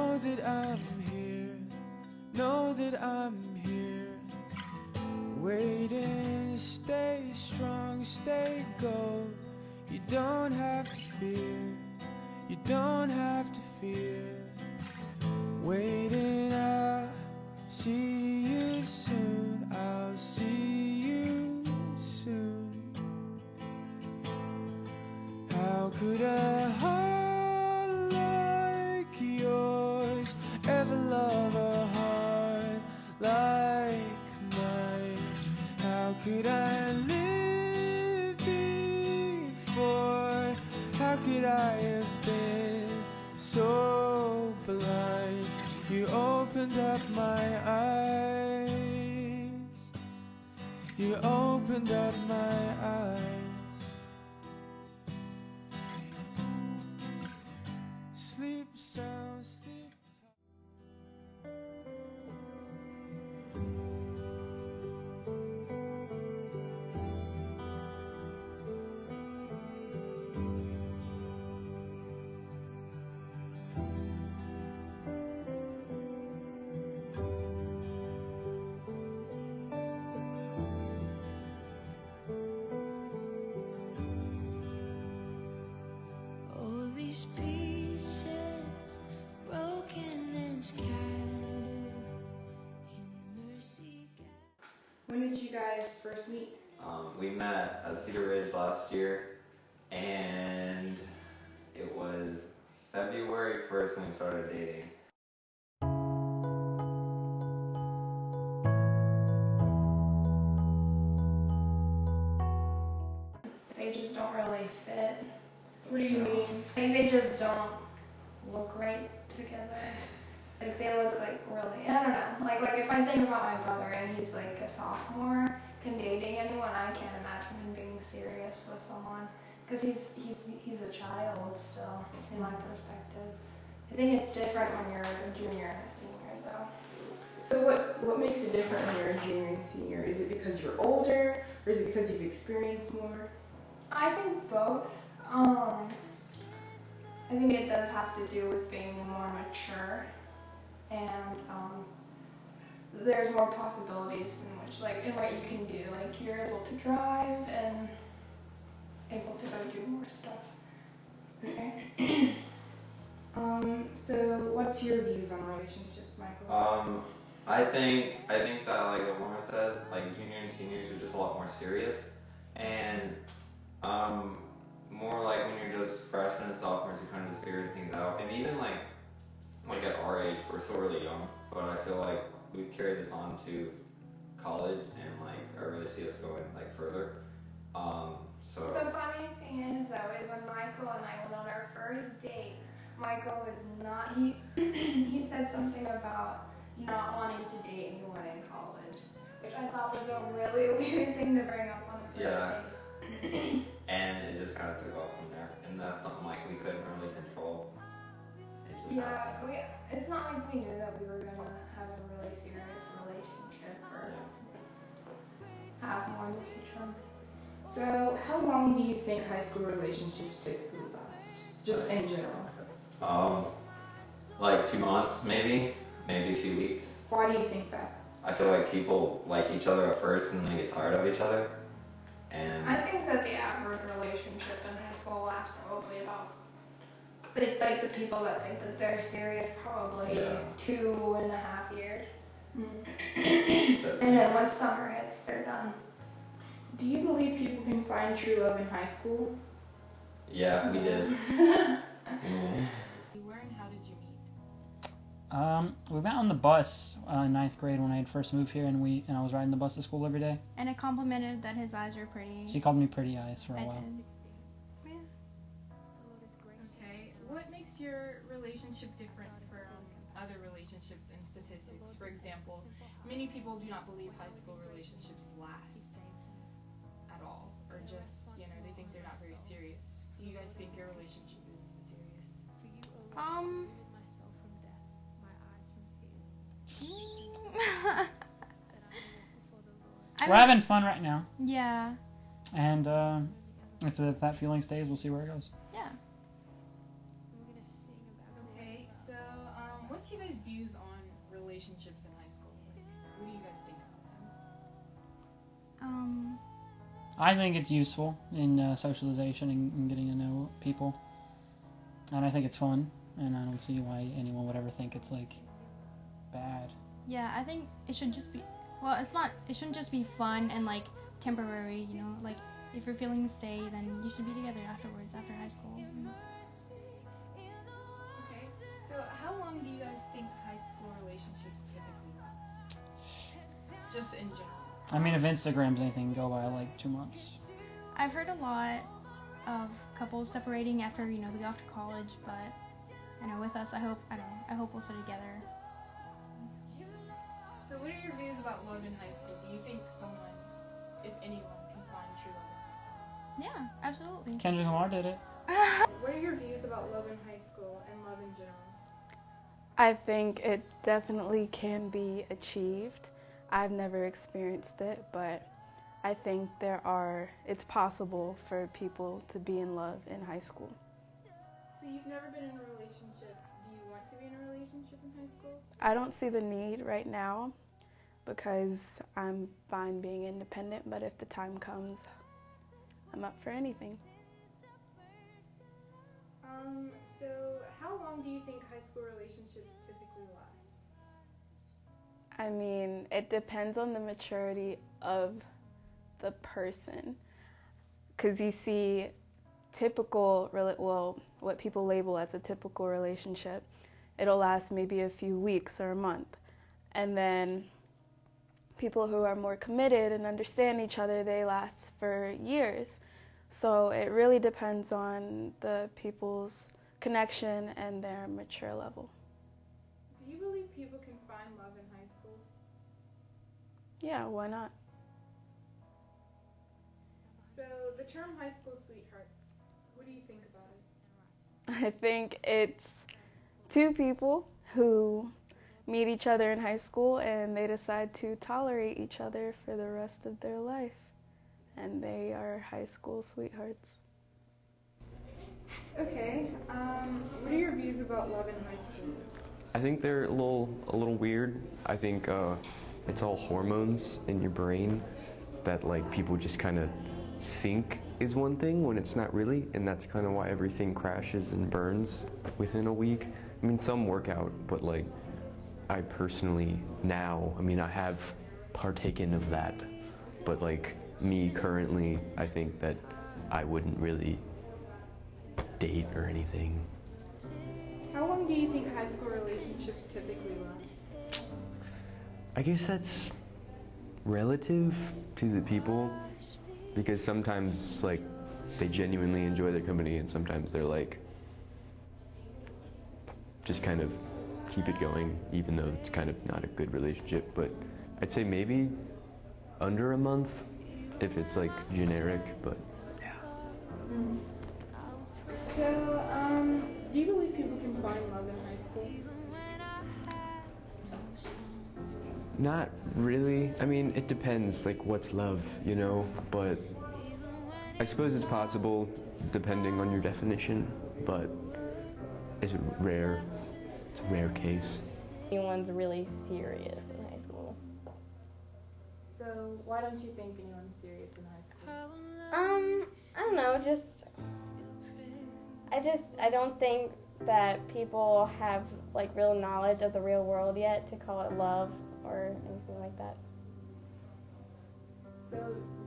know that I'm here, know that I'm here, waiting. Stay strong, stay gold. You don't have to fear, you don't have to fear. Waiting, I'll see you soon, I'll see you soon. How could a heart like yours ever love a heart like mine? How could I live before? How could I have been so blind? You opened up my eyes, you opened up my eyes. Sleep sound, sleep All these pieces broken and scattered in mercy. When did you guys first meet? We met at Cedar Ridge last year, and it was February 1st when we started dating. They just don't really fit. What do you mean? Like, they just don't look right together. Like, they look like really, I don't know. Like if I think about my brother and he's like a sophomore, him dating anyone, I can't imagine him being serious with someone. Because he's a child still, in my perspective. I think it's different when you're a junior and a senior, though. So what makes it different when you're a junior and senior? Is it because you're older, or is it because you've experienced more? I think both. I think it does have to do with being more mature, and there's more possibilities in what you can do. Like, you're able to drive and able to go do more stuff. Okay. So what's your views on relationships, Michael? I think that, like what Lauren said, like junior and seniors are just a lot more serious, and more like when you're just freshmen and sophomores, you're kind of just figuring things out. And even like at our age, we're still really young, but I feel like we've carried this on to college, and like I really see us going like further. So The funny thing is, though, is when Michael and I went on our first date, Michael was not, he said something about not wanting to date anyone in college, which I thought was a really weird thing to bring up on the first date. And it just kind of took off from there, and that's something like we couldn't really control. It's not like we knew that we were gonna have a really serious relationship or have more in the future. So how long do you think high school relationships typically last? Just in general. Like 2 months, maybe a few weeks. Why do you think that? I feel like people like each other at first and then they get tired of each other. And I think that the average relationship in high school lasts probably about, like the people that think that they're serious, probably 2.5 years. And then once summer hits, they're done. Do you believe people can find true love in high school? Yeah, we did. Where and how did you meet? We met on the bus in 9th grade when I had first moved here, and I was riding the bus to school every day. And I complimented that his eyes were pretty. She called me pretty eyes for a I while. did. Yeah. Okay. What makes your relationship different from other relationships and statistics? For example, many people do not believe high school relationships last at all, or just, they think they're not very serious. Do you guys think your relationship is serious? We're having fun right now. Yeah. And if that feeling stays, we'll see where it goes. Yeah. Okay, so what's what's you guys' views on relationships in high school? Like, what do you guys think about them? I think it's useful in socialization and getting to know people, and I think it's fun, and I don't see why anyone would ever think it's like bad. Yeah, I think it should just be. Well, it's not. It shouldn't just be fun and like temporary. You know, like if you're feeling to stay, then you should be together afterwards after high school. Okay, so how long do you guys think high school relationships typically last? Just in general. I mean, if Instagram's anything, go by like 2 months. I've heard a lot of couples separating after they go off to college, but I know with us, I hope we'll stay together. So what are your views about love in high school? Do you think someone, if anyone, can find true love in high school? Yeah, absolutely. Kendrick Lamar did it. What are your views about love in high school and love in general? I think it definitely can be achieved. I've never experienced it, but I think it's possible for people to be in love in high school. So you've never been in a relationship. Do you want to be in a relationship in high school? I don't see the need right now because I'm fine being independent, but if the time comes, I'm up for anything. So how long do you think high school relationships typically last? I mean, it depends on the maturity of the person. Because you see, what people label as a typical relationship, it'll last maybe a few weeks or a month. And then people who are more committed and understand each other, they last for years. So it really depends on the people's connection and their mature level. Do you believe people can find love in high school? Yeah, why not? So the term high school sweethearts, what do you think about it? I think it's two people who meet each other in high school and they decide to tolerate each other for the rest of their life. And they are high school sweethearts. Okay, what are your views about love in high school? I think they're a little weird. I think it's all hormones in your brain that like people just kind of think is one thing when it's not really, and that's kind of why everything crashes and burns within a week. I mean, some work out, but like I personally I have partaken of that, but like me currently, I think that I wouldn't really date or anything. How long do you think high school relationships typically last? I guess that's relative to the people, because sometimes like they genuinely enjoy their company and sometimes they're like just kind of keep it going even though it's kind of not a good relationship. But I'd say maybe under a month if it's like generic, but yeah. So, do you believe people can find love in high school? Not really. I mean, it depends, like what's love, but I suppose it's possible depending on your definition, but it's rare. It's a rare case. Anyone's really serious in high school. So, why don't you think anyone's serious in high school? I don't know, I don't think that people have like real knowledge of the real world yet to call it love or anything like that. So,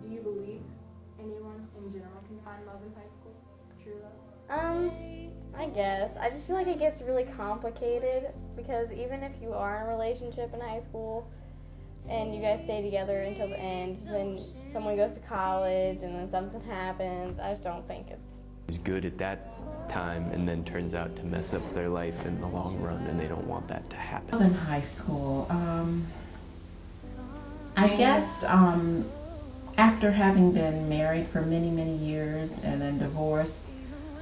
do you believe anyone in general can find love in high school? True love? I guess. I just feel like it gets really complicated because even if you are in a relationship in high school and you guys stay together until the end, then someone goes to college and then something happens, I just don't think it's good at that time and then turns out to mess up their life in the long run, and they don't want that to happen. In high school, I guess after having been married for many, many years and then divorced,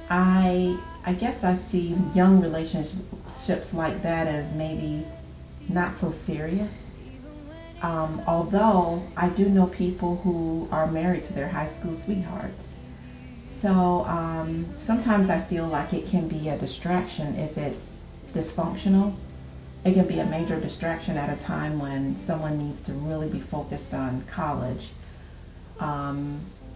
I guess I see young relationships like that as maybe not so serious. Although I do know people who are married to their high school sweethearts. So sometimes I feel like it can be a distraction if it's dysfunctional. it can be a major distraction at a time when someone needs to really be focused on college,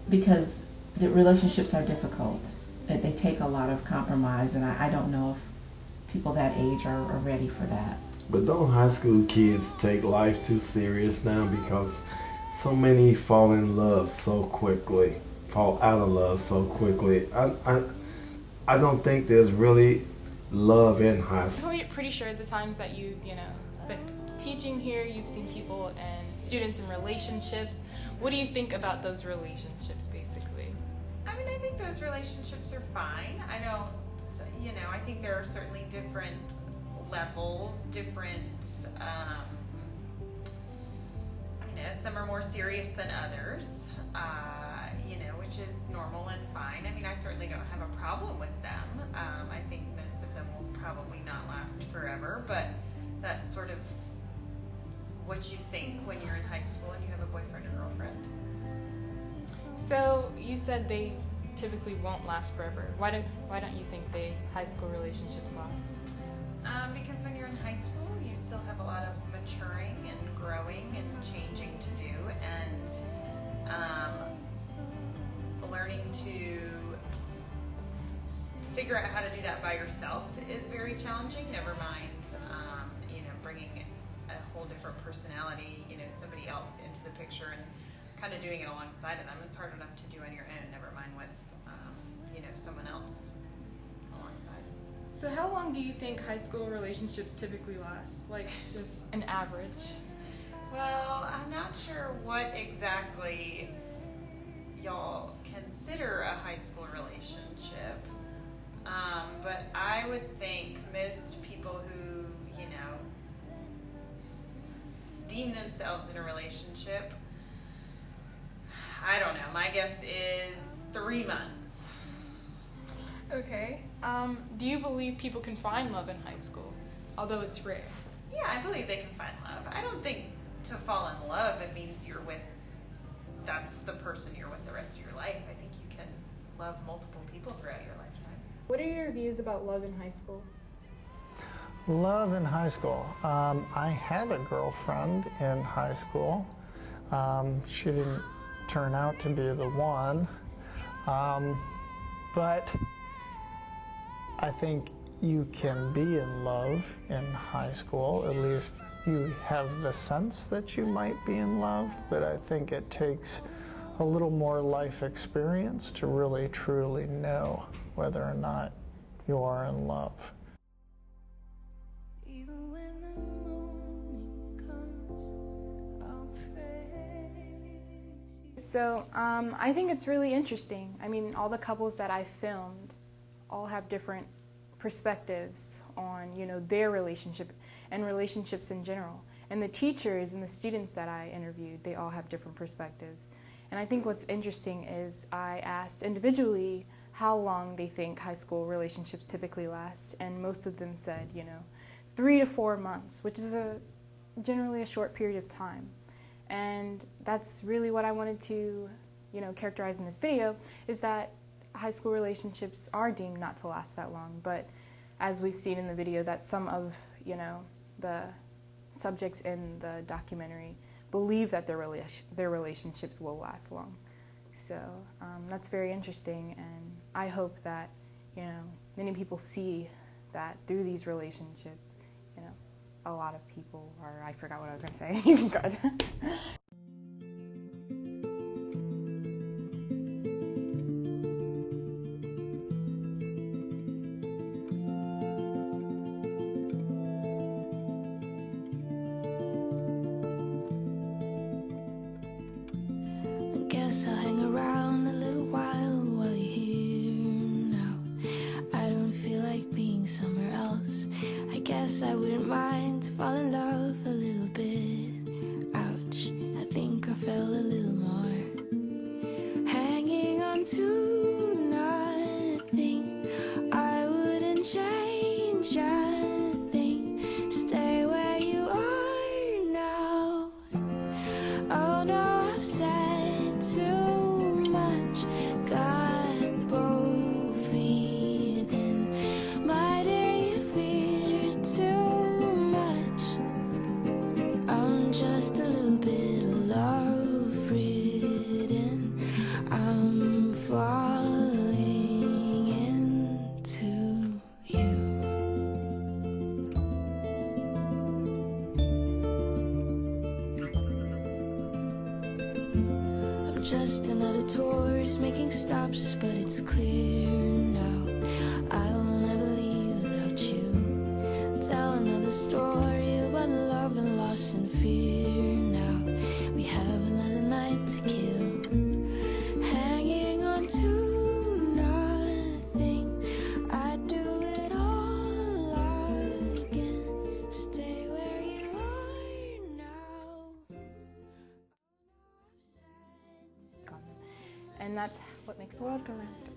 because the relationships are difficult. They take a lot of compromise, and I don't know if people that age are ready for that. But don't high school kids take life too serious now, because so many fall in love so quickly, fall out of love so quickly? I don't think there's really love in high school. I'm pretty sure the times that you spent teaching here, you've seen people and students in relationships. What do you think about those relationships, basically? I mean, I think those relationships are fine. I don't, I think there are certainly different levels, different, some are more serious than others, which is normal and fine. I mean, I certainly don't have a problem with them. I think most of them will probably not last forever, but that's sort of what you think when you're in high school and you have a boyfriend or girlfriend. So you said they typically won't last forever. Why don't you think high school relationships last? Because when you're in high school, you still have a lot of maturing and growing and changing to do, and learning to figure out how to do that by yourself is very challenging. Never mind, bringing a whole different personality, somebody else into the picture and kind of doing it alongside of them. It's hard enough to do on your own, never mind with, someone else alongside. So how long do you think high school relationships typically last? Like, just an average? Well, I'm not sure what exactly y'all consider a high school relationship, but I would think most people who, deem themselves in a relationship, I don't know, my guess is 3 months. Okay. Do you believe people can find love in high school, although it's rare? Yeah, I believe they can find love. I don't think to fall in love, it means that's the person you're with the rest of your life. I think you can love multiple people throughout your lifetime. What are your views about love in high school? Love in high school. I had a girlfriend in high school. She didn't turn out to be the one, but I think you can be in love in high school. At least you have the sense that you might be in love, but I think it takes a little more life experience to really truly know whether or not you are in love. So I think it's really interesting. I mean, all the couples that I filmed all have different perspectives on, their relationship and relationships in general. And the teachers and the students that I interviewed, they all have different perspectives. And I think what's interesting is I asked individually how long they think high school relationships typically last, and most of them said, 3 to 4 months, which is generally a short period of time. And that's really what I wanted to, characterize in this video, is that high school relationships are deemed not to last that long. But as we've seen in the video, that some of, the subjects in the documentary believe that their relationships will last long. So that's very interesting, and I hope that, many people see that through these relationships, a lot of people are, I forgot what I was going to say. God. Guess I'll hang around a little while you're here now. I don't feel like being somewhere else. I guess I wouldn't mind to fall in love a little bit. Ouch, I just a little bit of love ridden. I'm falling into you. I'm just another tourist making stops, but it's clear now I'll never leave without you. Tell another story about love and loss and fear. Now we have another night to kill, hanging on to nothing. I'd do it all again. Stay where you are now. And that's what makes the world go round.